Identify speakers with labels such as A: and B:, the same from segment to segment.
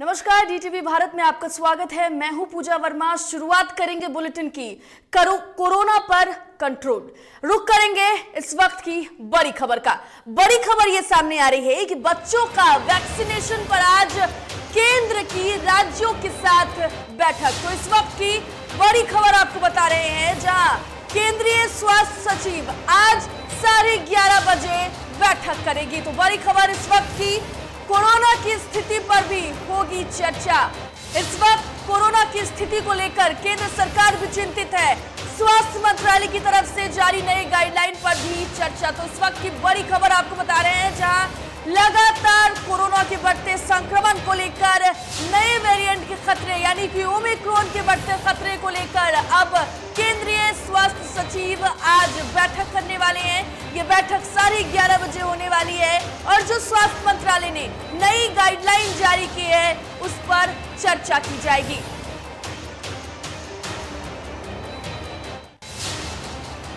A: नमस्कार, डीटीवी भारत में आपका स्वागत है। मैं हूं पूजा वर्मा। शुरुआत करेंगे बुलेटिन की कोरोना पर कंट्रोल। रुक करेंगे इस वक्त की बड़ी खबर का। बड़ी खबर यह सामने आ रही है कि बच्चों का वैक्सीनेशन पर आज केंद्र की राज्यों के साथ बैठक। तो इस वक्त की बड़ी खबर आपको बता रहे हैं, जहां केंद्रीय स्वास्थ्य सचिव आज 11:30 बजे बैठक करेगी। तो बड़ी खबर इस वक्त की कोरोना की स्थिति पर भी होगी चर्चा। इस वक्त कोरोना की स्थिति को लेकर केंद्र सरकार भी चिंतित है। स्वास्थ्य मंत्रालय की तरफ से जारी नए गाइडलाइन पर भी चर्चा। तो इस वक्त की बड़ी खबर आपको बता रहे हैं, जहां लगातार कोरोना के बढ़ते संक्रमण को लेकर नए वेरिएंट के खतरे यानी कि ओमिक्रॉन के बढ़ते खतरे को लेकर अब केंद्रीय स्वास्थ्य सचिव आज बैठक करने वाले हैं। ये बैठक 11:30 बजे होने वाली है और जो स्वास्थ्य मंत्रालय ने नई गाइडलाइन जारी की है उस पर चर्चा की जाएगी।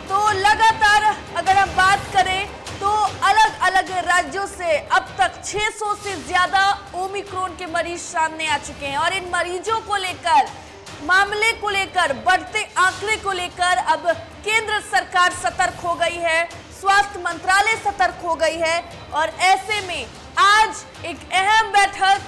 A: तो लगातार अगर हम बात करें तो अलग अलग राज्यों से अब तक 600 से ज्यादा ओमिक्रॉन के मरीज सामने आ चुके हैं और इन मरीजों को लेकर, मामले को लेकर, बढ़ते आंकड़े को लेकर अब केंद्र सरकार सतर्क हो गई है, स्वास्थ्य मंत्रालय सतर्क हो गई है। और ऐसे में आज एक अहम बैठक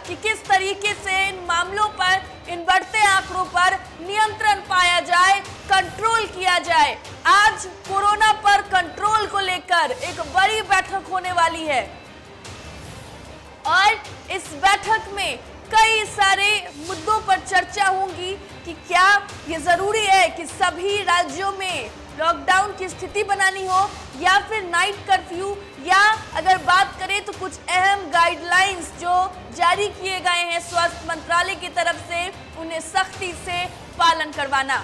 A: कि किस तरीके से इन मामलों पर, इन बढ़ते आंकड़ों पर नियंत्रण पाया जाए, कंट्रोल किया जाए। आज कोरोना पर कंट्रोल को लेकर एक बड़ी बैठक होने वाली है और इस बैठक में कई सारे मुद्दों पर चर्चा होगी कि क्या ये जरूरी है कि सभी राज्यों में लॉकडाउन की स्थिति बनानी हो या फिर नाइट कर्फ्यू, या अगर बात करें तो कुछ अहम गाइडलाइंस जो जारी किए गए हैं स्वास्थ्य मंत्रालय की तरफ से उन्हें सख्ती से पालन करवाना।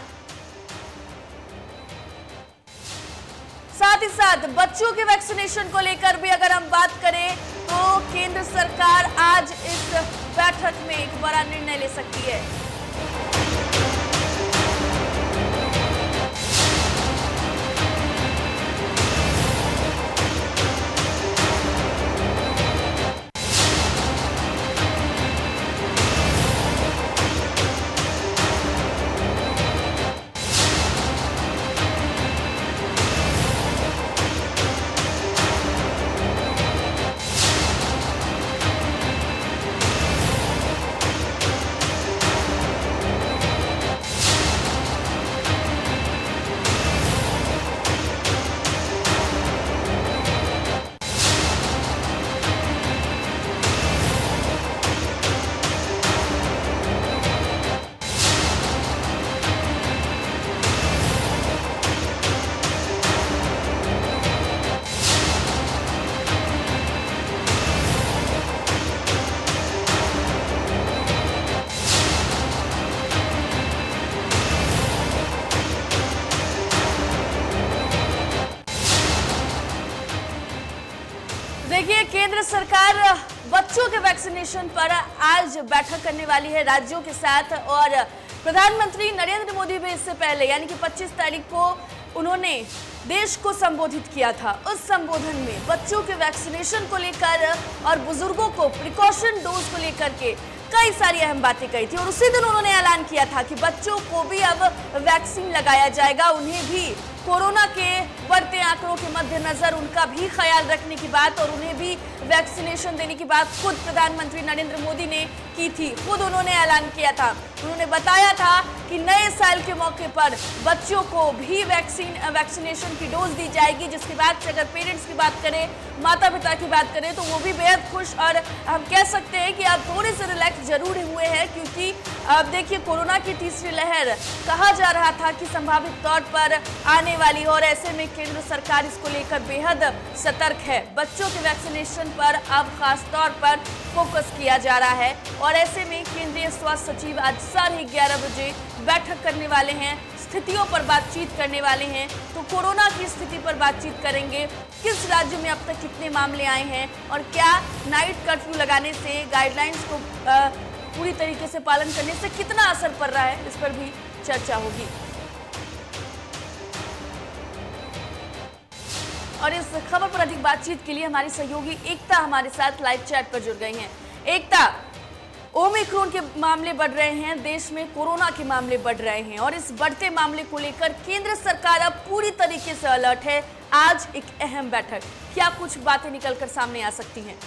A: साथ ही साथ बच्चों के वैक्सीनेशन को लेकर भी अगर हम बात करें तो केंद्र सरकार आज इस बैठक में एक बड़ा निर्णय ले सकती है। देखिए, केंद्र सरकार बच्चों के वैक्सीनेशन पर आज बैठक करने वाली है राज्यों के साथ और प्रधानमंत्री नरेंद्र मोदी भी इससे पहले यानी कि 25 तारीख को उन्होंने देश को संबोधित किया था। उस संबोधन में बच्चों के वैक्सीनेशन को लेकर और बुजुर्गों को प्रिकॉशन डोज को लेकर के कई सारी अहम बातें कही थी और उसी दिन उन्होंने ऐलान किया था कि बच्चों को भी अब वैक्सीन लगाया जाएगा। उन्हें भी कोरोना के बढ़ते आंकड़ों के मद्देनजर उनका भी ख्याल रखने की बात और उन्हें भी वैक्सीनेशन देने की बात खुद प्रधानमंत्री नरेंद्र मोदी ने की थी। खुद उन्होंने ऐलान किया था, उन्होंने बताया था कि नए साल के मौके पर बच्चों को भी वैक्सीनेशन की डोज दी जाएगी, जिसके बाद से अगर पेरेंट्स की बात करें, माता पिता की बात करें तो वो भी बेहद खुश और हम कह सकते हैं कि अब थोड़े से रिलैक्स जरूर हुए हैं, क्योंकि अब देखिए कोरोना की तीसरी लहर कहा जा रहा था कि संभावित तौर पर आने वाली और ऐसे में केंद्र सरकार इसको लेकर बेहद सतर्क है। बच्चों के वैक्सीनेशन पर अब खास तौर पर फोकस किया जा रहा है और ऐसे में केंद्रीय स्वास्थ्य सचिव आज 11:30 बजे बैठक करने वाले हैं, स्थितियों पर बातचीत करने वाले हैं। तो कोरोना की स्थिति पर बातचीत करेंगे, किस राज्य में अब तक कितने मामले आए हैं और क्या नाइट कर्फ्यू लगाने से, गाइडलाइंस को पूरी तरीके से पालन करने से कितना असर पड़ रहा है, इस पर भी चर्चा होगी। और इस खबर पर अधिक बातचीत के लिए हमारी सहयोगी एकता हमारे साथ लाइव चैट पर जुड़ गई हैं। एकता, ओमिक्रॉन के मामले बढ़ रहे हैं, देश में कोरोना के मामले बढ़ रहे हैं और इस बढ़ते मामले को लेकर केंद्र सरकार अब पूरी तरीके से अलर्ट है। आज एक अहम बैठक, क्या कुछ बातें निकलकर सामने आ सकती हैं?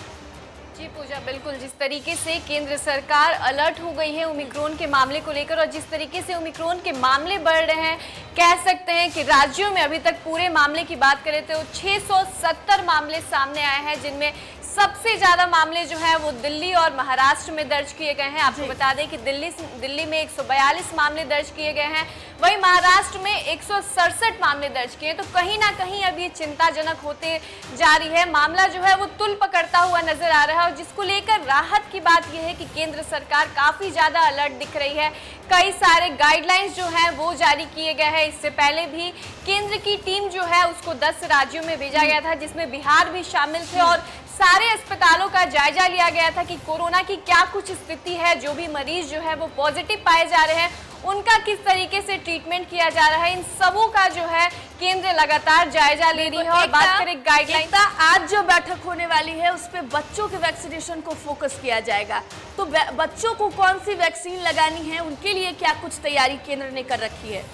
B: जी पूजा, बिल्कुल जिस तरीके से केंद्र सरकार अलर्ट हो गई है ओमिक्रॉन के मामले को लेकर और जिस तरीके से ओमिक्रॉन के मामले बढ़ रहे हैं, कह सकते हैं कि राज्यों में अभी तक पूरे मामले की बात करें तो 670 मामले सामने आए हैं, जिनमें सबसे ज्यादा मामले जो है वो दिल्ली और महाराष्ट्र में दर्ज किए गए हैं। आपको बता दें कि दिल्ली में 142 मामले दर्ज किए गए हैं, वहीं महाराष्ट्र में 167 मामले दर्ज किए। तो कहीं ना कहीं अब ये चिंताजनक होते जा रही है, मामला जो है वो तुल पकड़ता हुआ नजर आ रहा है और जिसको लेकर राहत की बात यह है कि केंद्र सरकार काफी ज्यादा अलर्ट दिख रही है। कई सारे गाइडलाइंस जो हैं वो जारी किए गए हैं। इससे पहले भी केंद्र की टीम जो है उसको 10 राज्यों में भेजा गया था, जिसमें बिहार भी शामिल थे और सारे अस्पतालों का जायजा लिया गया था कि कोरोना की क्या कुछ स्थिति है, जो भी मरीज जो है वो पॉजिटिव पाए जा रहे हैं उनका किस तरीके से ट्रीटमेंट किया जा रहा है, इन सबों का जो है केंद्र लगातार जायजा ले रही है। और बात करें गाइडलाइन,
A: आज जो बैठक होने वाली है उस पे बच्चों के वैक्सीनेशन को फोकस किया जाएगा, तो बच्चों को कौन सी वैक्सीन लगानी है, उनके लिए क्या कुछ तैयारी केंद्र ने कर रखी है?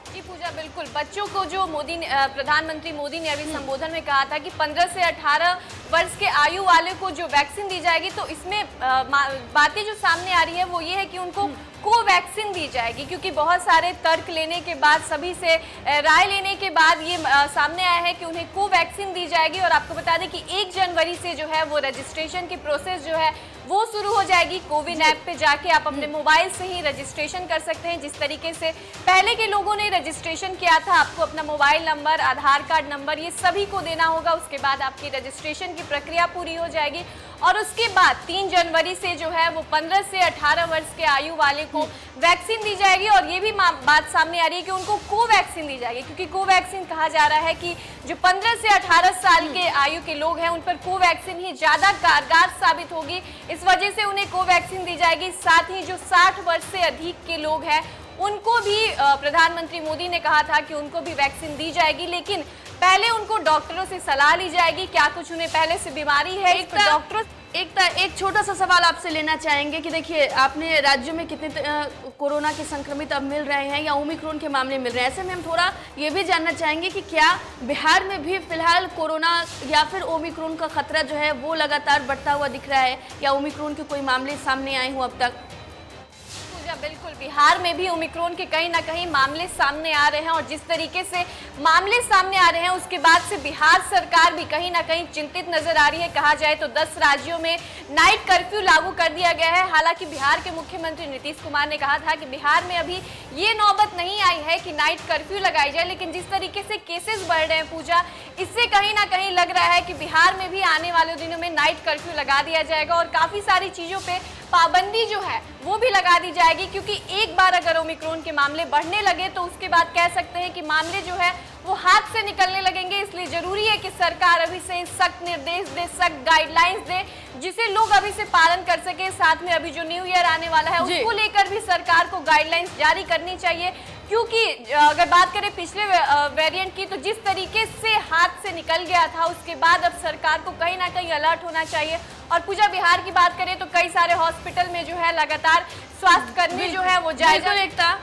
B: जी पूजा, बिल्कुल बच्चों को जो प्रधानमंत्री मोदी ने अभी संबोधन में कहा था कि 15 से 18 वर्ष के आयु वाले को जो वैक्सीन दी जाएगी, तो इसमें बातें जो सामने आ रही है वो ये है कि उनको कोवैक्सीन दी जाएगी, क्योंकि बहुत सारे तर्क लेने के बाद, सभी से राय लेने के बाद ये सामने आया है कि उन्हें कोवैक्सीन दी जाएगी। और आपको बता दें कि 1 जनवरी से जो है वो रजिस्ट्रेशन की प्रोसेस जो है वो शुरू हो जाएगी। कोविन ऐप पे जाके आप अपने मोबाइल से ही रजिस्ट्रेशन कर सकते हैं। जिस तरीके से पहले के लोगों ने रजिस्ट्रेशन किया था, आपको अपना मोबाइल नंबर, आधार कार्ड नंबर, ये सभी को देना होगा। उसके बाद आपकी रजिस्ट्रेशन की प्रक्रिया पूरी हो जाएगी और उसके बाद 3 जनवरी से जो है वो 15 से 18 वर्ष के आयु वाले को वैक्सीन दी जाएगी। और ये भी बात सामने आ रही है कि उनको कोवैक्सीन दी जाएगी, क्योंकि कोवैक्सीन कहा जा रहा है कि जो 15 से 18 साल के आयु के लोग हैं उन पर कोवैक्सीन ही ज्यादा कारगर साबित होगी, इस वजह से उन्हें कोवैक्सीन दी जाएगी। साथ ही जो 60 वर्ष से अधिक के लोग हैं उनको भी प्रधानमंत्री मोदी ने कहा था कि उनको भी वैक्सीन दी जाएगी, लेकिन पहले उनको डॉक्टरों से सलाह ली जाएगी, क्या कुछ उन्हें पहले से बीमारी है। डॉक्टरों
A: एक छोटा सा सवाल आपसे लेना चाहेंगे कि देखिए, आपने राज्यों में कितने कोरोना के संक्रमित अब मिल रहे हैं या ओमिक्रॉन के मामले मिल रहे हैं, ऐसे में हम थोड़ा ये भी जानना चाहेंगे कि क्या बिहार में भी फिलहाल कोरोना या फिर ओमिक्रॉन का खतरा जो है वो लगातार बढ़ता हुआ दिख रहा है, या ओमिक्रॉन के कोई मामले सामने आए हों अब तक?
B: बिल्कुल, बिहार में भी ओमिक्रॉन के कहीं ना कहीं मामले सामने आ रहे हैं और जिस तरीके से मामले सामने आ रहे हैं उसके बाद से बिहार सरकार भी कहीं ना कहीं चिंतित नजर आ रही है। कहा जाए तो 10 राज्यों में नाइट कर्फ्यू लागू कर दिया गया है। हालांकि बिहार के मुख्यमंत्री नीतीश कुमार ने कहा था कि बिहार में अभी ये नौबत नहीं आई है कि नाइट कर्फ्यू लगाई जाए, लेकिन जिस तरीके से केसेस बढ़ रहे हैं पूजा, इससे कहीं ना कहीं लग रहा है कि बिहार में भी आने वाले दिनों में नाइट कर्फ्यू लगा दिया जाएगा और काफी सारी चीजों पे पाबंदी जो है वो भी लगा दी जाएगी, क्योंकि एक बार अगर ओमिक्रॉन के मामले बढ़ने लगे तो उसके बाद कह सकते हैं कि मामले जो है वो हाथ से निकलने लगेंगे। इसलिए जरूरी है कि सरकार अभी से सख्त निर्देश दे, सख्त गाइडलाइंस दे, जिसे लोग अभी से पालन कर सके। साथ में अभी जो न्यू ईयर आने वाला है उसको लेकर भी सरकार को गाइडलाइंस जारी करनी चाहिए, क्योंकि अगर बात करें पिछले वेरिएंट की, तो जिस तरीके से हाथ से निकल गया था उसके बाद अब सरकार को कहीं ना कहीं अलर्ट होना चाहिए। और पूजा, बिहार की बात करें तो कई सारे हॉस्पिटल में जो है लगातार स्वास्थ्य कर्मी जो है वो जायजा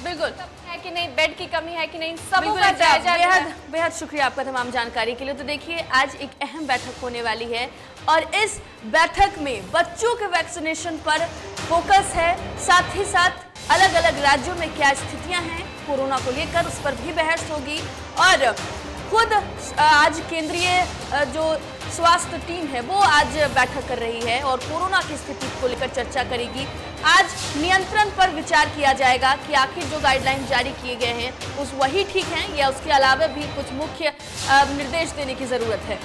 A: बिल्कुल
B: है कि नहीं, बेड की कमी है कि नहीं, सबों का जायजा।
A: बेहद शुक्रिया आपका तमाम जानकारी के लिए। तो देखिए, आज एक अहम बैठक होने वाली है और इस बैठक में बच्चों के वैक्सीनेशन पर फोकस है, साथ ही साथ अलग अलग राज्यों में क्या स्थितियां हैं कोरोना को लेकर उस पर भी बहस होगी। और खुद आज केंद्रीय जो स्वास्थ्य टीम है वो आज बैठक कर रही है और कोरोना की स्थिति को लेकर चर्चा करेगी। आज नियंत्रण पर विचार किया जाएगा कि आखिर जो गाइडलाइन जारी किए गए हैं उस वही ठीक हैं या उसके अलावा भी कुछ मुख्य निर्देश देने की जरूरत है।